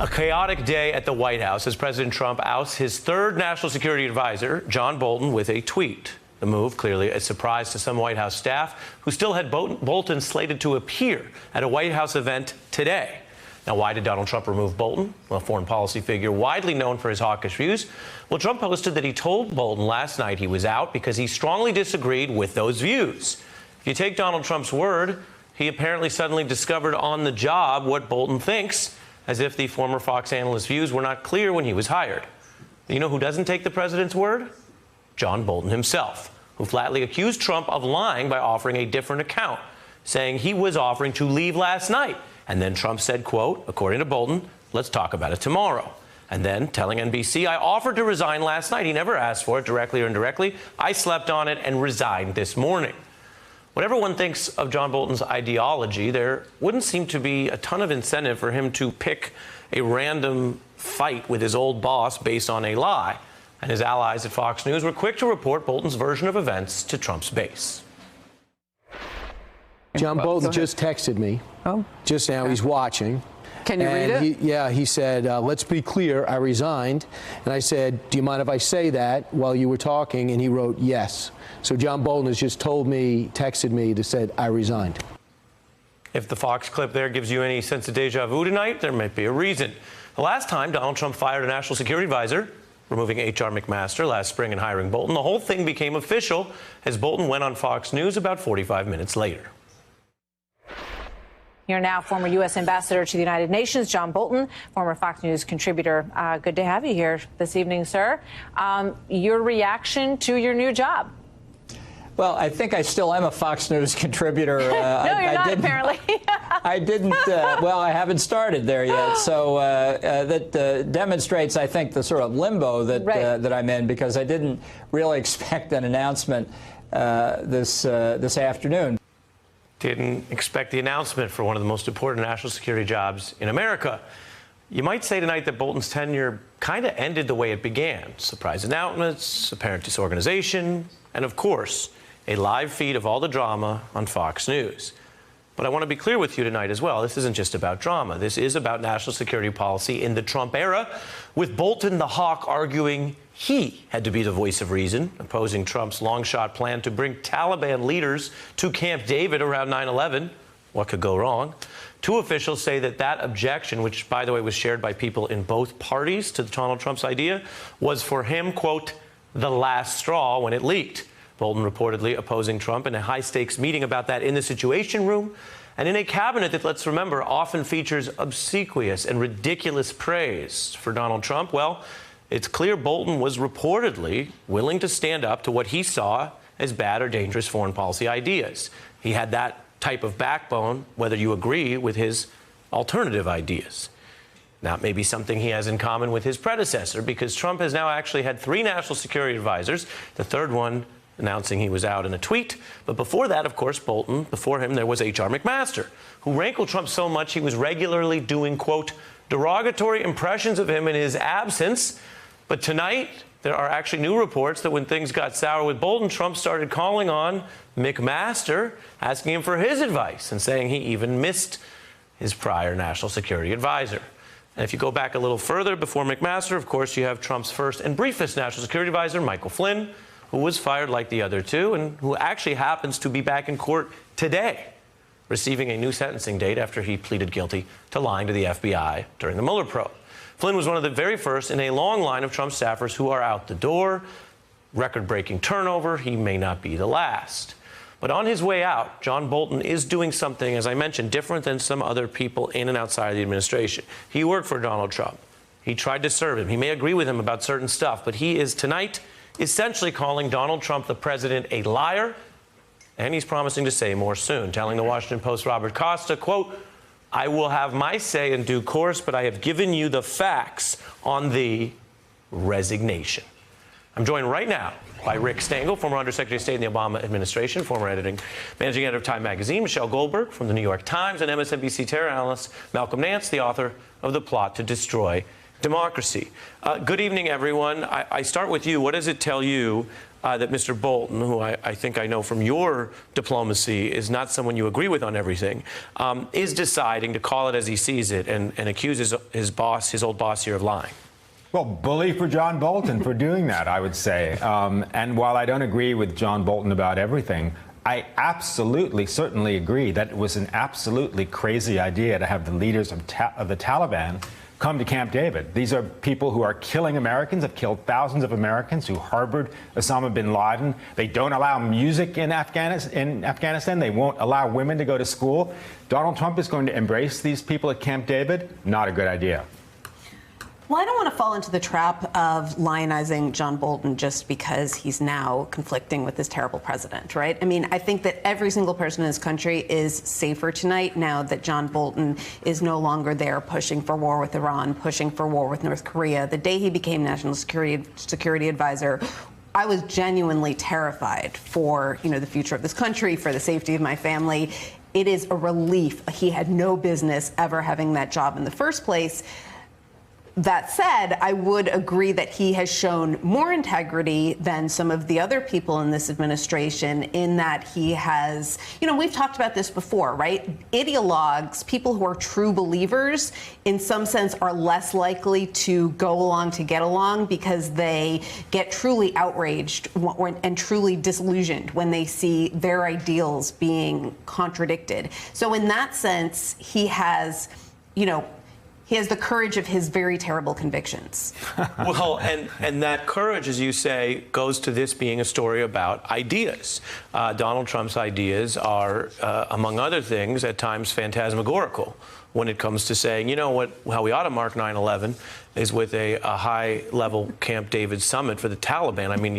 A chaotic day at the White House as President Trump ousts his third national security advisor, John Bolton, with a tweet. The move clearly a surprise to some White House staff who still had Bolton slated to appear at a White House event today. Now, why did Donald Trump remove Bolton? Well, a foreign policy figure widely known for his hawkish views. Well, Trump posted that he told Bolton last night he was out because he strongly disagreed with those views. If you take Donald Trump's word, he apparently suddenly discovered on the job what Bolton thinks, as if the former Fox analyst's views were not clear when he was hired. You know who doesn't take the president's word? John Bolton himself, who flatly accused Trump of lying by offering a different account, saying he was offering to leave last night. And then Trump said, quote, according to Bolton, let's talk about it tomorrow. And then telling NBC, I offered to resign last night. He never asked for it directly or indirectly. I slept on it and resigned this morning. Whatever one thinks of John Bolton's ideology, there wouldn't seem to be a ton of incentive for him to pick a random fight with his old boss based on a lie. And his allies at Fox News were quick to report Bolton's version of events to Trump's base. John Bolton just texted me just now. He's watching. Can you read it? He said, let's be clear, I resigned. And I said, do you mind if I say that while you were talking? And he wrote, yes. So John Bolton has just told me, texted me to say, I resigned. If the Fox clip there gives you any sense of deja vu tonight, there might be a reason. The last time Donald Trump fired a national security advisor, removing H.R. McMaster last spring and hiring Bolton, the whole thing became official as Bolton went on Fox News about 45 minutes later. Here now, former U.S. Ambassador to the United Nations, John Bolton, former Fox News contributor. Good to have you here this evening, sir. Your reaction to your new job? Well, I think I still am a Fox News contributor. No, you're not, apparently. I didn't, well, I haven't started there yet. So that demonstrates, I think, the sort of limbo that, that I'm in, because I didn't really expect an announcement this afternoon. Didn't expect the announcement for one of the most important national security jobs in America. You might say tonight that Bolton's tenure kind of ended the way it began. Surprise announcements, apparent disorganization, and of course, a live feed of all the drama on Fox News. But I want to be clear with you tonight as well. This isn't just about drama. This is about national security policy in the Trump era, with Bolton the hawk arguing he had to be the voice of reason, opposing Trump's long-shot plan to bring Taliban leaders to Camp David around 9/11. What could go wrong? Two officials say that that objection, which, by the way, was shared by people in both parties to Donald Trump's idea, was for him, quote, the last straw when it leaked. Bolton reportedly opposing Trump in a high-stakes meeting about that in the Situation Room and in a cabinet that, let's remember, often features obsequious and ridiculous praise for Donald Trump. Well, it's clear Bolton was reportedly willing to stand up to what he saw as bad or dangerous foreign policy ideas. He had that type of backbone, whether you agree with his alternative ideas. Now, it may be something he has in common with his predecessor, because Trump has now actually had 3 national security advisors, the third one announcing he was out in a tweet. But before that, of course, Bolton, before him, there was H.R. McMaster, who rankled Trump so much he was regularly doing, quote, derogatory impressions of him in his absence. But tonight, there are actually new reports that when things got sour with Bolton, Trump started calling on McMaster, asking him for his advice and saying he even missed his prior national security advisor. And if you go back a little further, before McMaster, of course, you have Trump's first and briefest national security advisor, Michael Flynn, who was fired like the other two and who actually happens to be back in court today, receiving a new sentencing date after he pleaded guilty to lying to the FBI during the Mueller probe. Flynn was one of the very first in a long line of Trump staffers who are out the door. Record-breaking turnover. He may not be the last. But on his way out, John Bolton is doing something, as I mentioned, different than some other people in and outside of the administration. He worked for Donald Trump. He tried to serve him. He may agree with him about certain stuff, but he is tonight essentially calling Donald Trump, the president, a liar, and he's promising to say more soon, telling the Washington Post's Robert Costa, quote, I will have my say in due course, but I have given you the facts on the resignation. I'm joined right now by Rick Stengel, former Undersecretary of State in the Obama administration, former managing editor of Time magazine, Michelle Goldberg from the New York Times, and MSNBC terror analyst Malcolm Nance, the author of The Plot to Destroy Democracy. Good evening, everyone. I start with you. What does it tell you that Mr. Bolton, who I think I know from your diplomacy is not someone you agree with on everything, is deciding to call it as he sees it and accuse his old boss here of lying? Well, bully for John Bolton for doing that, I would say. And while I don't agree with John Bolton about everything, I absolutely, certainly agree that it was an absolutely crazy idea to have the leaders of the Taliban come to Camp David. These are people who are killing Americans, have killed thousands of Americans, who harbored Osama bin Laden. They don't allow music in Afghanistan. They won't allow women to go to school. Donald Trump is going to embrace these people at Camp David? Not a good idea. Well, I don't want to fall into the trap of lionizing John Bolton just because he's now conflicting with this terrible president, right? I mean, I think that every single person in this country is safer tonight now that John Bolton is no longer there pushing for war with Iran, pushing for war with North Korea. The day he became National Security Advisor, I was genuinely terrified for, the future of this country, for the safety of my family. It is a relief. He had no business ever having that job in the first place. That said, I would agree that he has shown more integrity than some of the other people in this administration in that he has, we've talked about this before, right? Ideologues, people who are true believers, in some sense are less likely to go along to get along because they get truly outraged and truly disillusioned when they see their ideals being contradicted. So in that sense, he has, he has the courage of his very terrible convictions. Well, and that courage, as you say, goes to this being a story about ideas. Donald Trump's ideas are, among other things, at times phantasmagorical when it comes to saying, how we ought to mark 9/11 is with a high-level Camp David summit for the Taliban. I mean,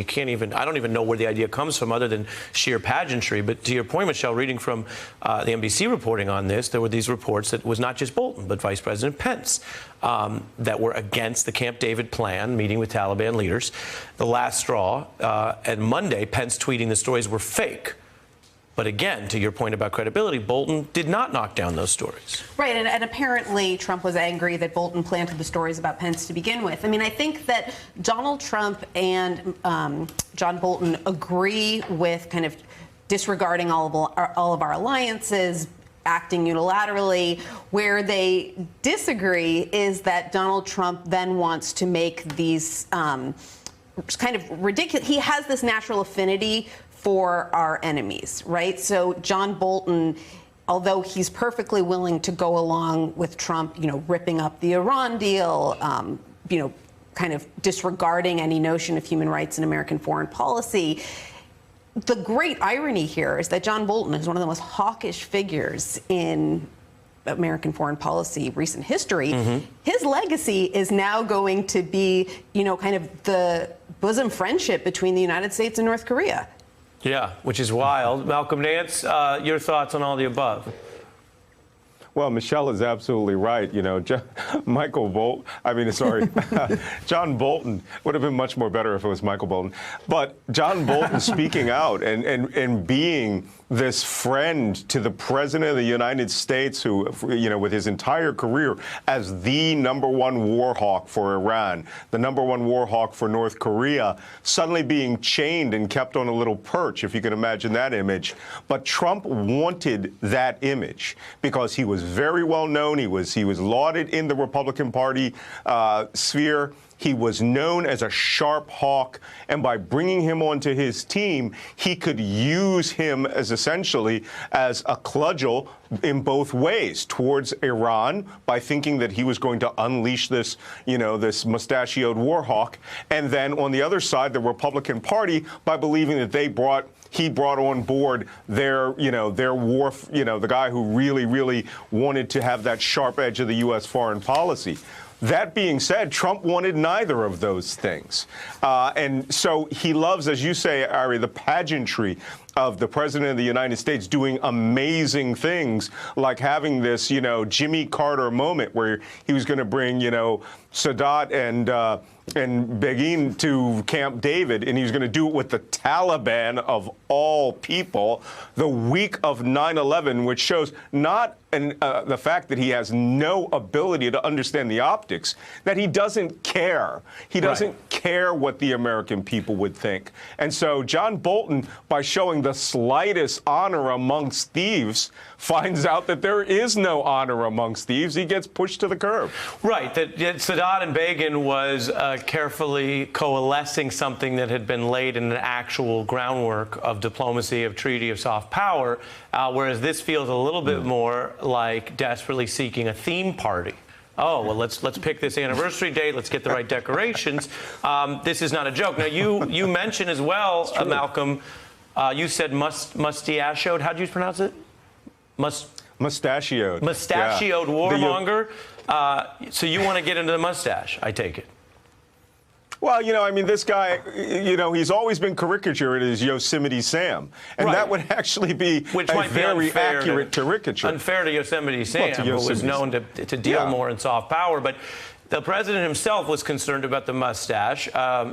I don't even know where the idea comes from other than sheer pageantry. But to your point, Michelle, reading from the NBC reporting on this, there were these reports that it was not just Bolton, but Vice President Pence that were against the Camp David plan, meeting with Taliban leaders. The last straw, and Monday, Pence tweeting the stories were fake. But again, to your point about credibility, Bolton did not knock down those stories. Right, and apparently Trump was angry that Bolton planted the stories about Pence to begin with. I mean, I think that Donald Trump and John Bolton agree with kind of disregarding all of our alliances, acting unilaterally. Where they disagree is that Donald Trump then wants to make these kind of ridiculous. He has this natural affinity for our enemies, right? So John Bolton, although he's perfectly willing to go along with Trump, ripping up the Iran deal, kind of disregarding any notion of human rights in American foreign policy, the great irony here is that John Bolton is one of the most hawkish figures in American foreign policy recent history. Mm-hmm. His legacy is now going to be, kind of the bosom friendship between the United States and North Korea. Yeah, which is wild. Malcolm Nance, your thoughts on all the above? Well, Michelle is absolutely right. John Bolton would have been much more better if it was Michael Bolton. But John Bolton speaking out and being this friend to the President of the United States who, with his entire career as the #1 war hawk for Iran, the #1 war hawk for North Korea, suddenly being chained and kept on a little perch, if you can imagine that image. But Trump wanted that image because he was very well known. He was lauded in the Republican Party sphere. He was known as a sharp hawk, and by bringing him onto his team, he could use him as essentially as a cudgel in both ways towards Iran by thinking that he was going to unleash this, this mustachioed war hawk, and then on the other side, the Republican Party by believing that he brought on board their war, the guy who really wanted to have that sharp edge of the U.S. foreign policy. That being said, Trump wanted neither of those things. And so he loves, as you say, Ari, the pageantry of the President of the United States doing amazing things like having this, Jimmy Carter moment where he was going to bring, Sadat and Begin to Camp David, and he was going to do it with the Taliban of all people the week of 9/11, which shows not and the fact that he has no ability to understand the optics, that he doesn't care. He doesn't care what the American people would think. And so John Bolton, by showing the slightest honor amongst thieves, finds out that there is no honor amongst thieves. He gets pushed to the curb. Right. That Sadat and Begin was carefully coalescing something that had been laid in an actual groundwork of diplomacy, of treaty, of soft power, whereas this feels a little bit more like desperately seeking a theme party. Oh, well, let's pick this anniversary date. Let's get the right decorations. This is not a joke. Now, you mentioned as well, Malcolm, you said mustachioed. How do you pronounce it? Mustachioed. Mustachioed warmonger. So you want to get into the mustache, I take it. Well, you know, I mean, this guy, you know, he's always been caricatured as Yosemite Sam. And that would actually be a very accurate caricature. Unfair to Yosemite Sam, who was known to deal more in soft power. But the president himself was concerned about the mustache.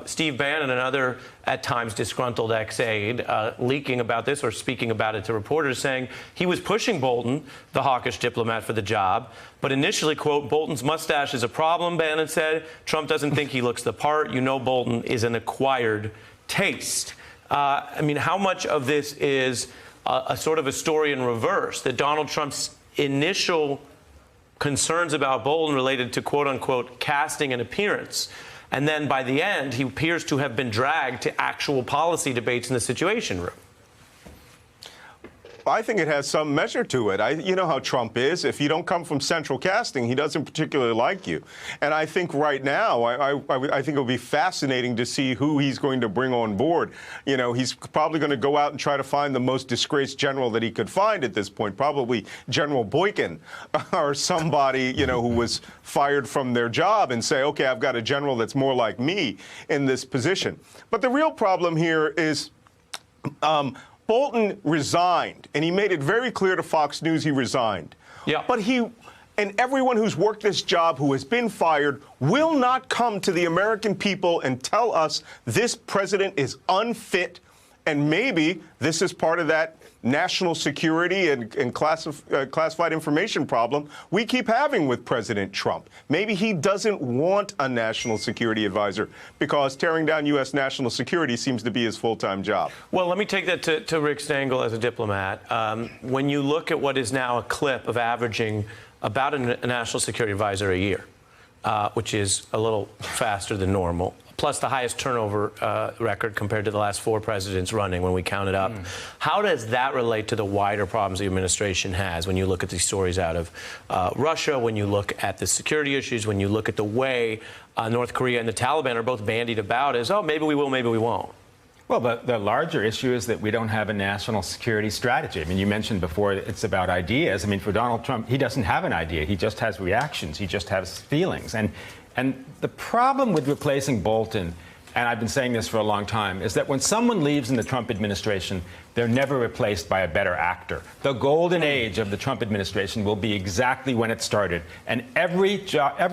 Steve Bannon, another at times disgruntled ex-aide, leaking about this or speaking about it to reporters, saying he was pushing Bolton, the hawkish diplomat, for the job. But initially, quote, Bolton's mustache is a problem, Bannon said. Trump doesn't think he looks the part. You know Bolton is an acquired taste. I mean, how much of this is a sort of a story in reverse, that Donald Trump's initial concerns about Bolton related to, quote unquote, casting and appearance, and then by the end, he appears to have been dragged to actual policy debates in the Situation Room? I think it has some measure to it. You know how Trump is. If you don't come from central casting, he doesn't particularly like you. And I think right now, I think it'll be fascinating to see who he's going to bring on board. You know, he's probably going to go out and try to find the most disgraced general that he could find at this point, probably General Boykin or somebody, you know, who was fired from their job, and say, OK, I've got a general that's more like me in this position. But the real problem here is Bolton resigned, and he made it very clear to Fox News he resigned. Yeah. But and everyone who's worked this job who has been fired will not come to the American people and tell us this president is unfit, and maybe this is part of that national security and classified information problem we keep having with President Trump. Maybe he doesn't want a national security advisor because tearing down U.S. national security seems to be his full-time job. Well, let me take that to Rick Stengel as a diplomat. When you look at what is now a clip of averaging about a national security advisor a year, which is a little faster than normal, plus the highest turnover record compared to the last 4 presidents running when we count it up. How does that relate to the wider problems the administration has when you look at these stories out of Russia, when you look at the security issues, when you look at the way North Korea and the Taliban are both bandied about as, oh, maybe we will, maybe we won't? Well, the larger issue is that we don't have a national security strategy. I mean, you mentioned before it's about ideas. I mean, for Donald Trump, he doesn't have an idea. He just has reactions. He just has feelings. And the problem with replacing Bolton, and I've been saying this for a long time, is that when someone leaves in the Trump administration, they're never replaced by a better actor. The golden age of the Trump administration will be exactly when it started. And every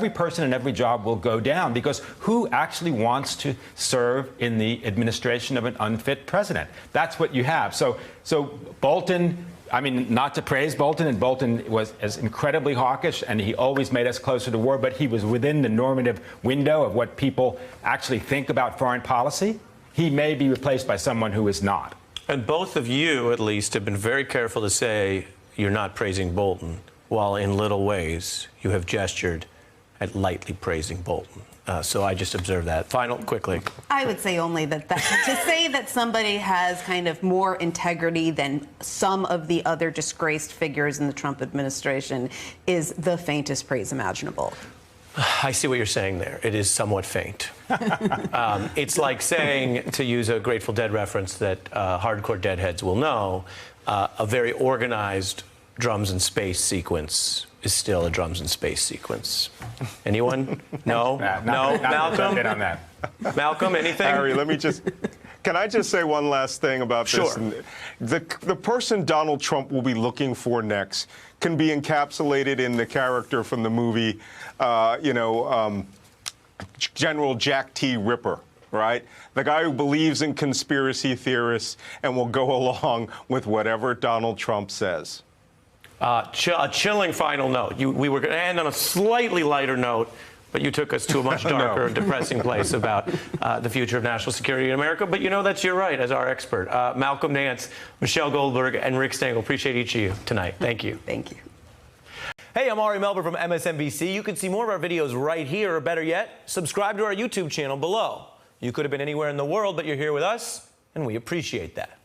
person in every job will go down, because who actually wants to serve in the administration of an unfit president? That's what you have. So Bolton, I mean, not to praise Bolton, and Bolton was as incredibly hawkish, and he always made us closer to war, but he was within the normative window of what people actually think about foreign policy. He may be replaced by someone who is not. And both of you, at least, have been very careful to say you're not praising Bolton, while in little ways you have gestured at lightly praising Bolton. So I just observed that. Final, quickly. I would say only that to say that somebody has kind of more integrity than some of the other disgraced figures in the Trump administration is the faintest praise imaginable. I see what you're saying there. It is somewhat faint. It's like saying, to use a Grateful Dead reference that hardcore Deadheads will know, a very organized drums and space sequence is still a drums and space sequence. Anyone? No? No? Malcolm? On that. Malcolm, anything? Harry, can I just say one last thing about this? Sure. The person Donald Trump will be looking for next can be encapsulated in the character from the movie, General Jack T. Ripper, right? The guy who believes in conspiracy theorists and will go along with whatever Donald Trump says. A chilling final note. We were going to end on a slightly lighter note, but you took us to a much darker and depressing place about the future of national security in America. But you know that's your right as our expert. Malcolm Nance, Michelle Goldberg, and Rick Stengel. Appreciate each of you tonight. Thank you. Thank you. Hey, I'm Ari Melber from MSNBC. You can see more of our videos right here, or better yet, subscribe to our YouTube channel below. You could have been anywhere in the world, but you're here with us, and we appreciate that.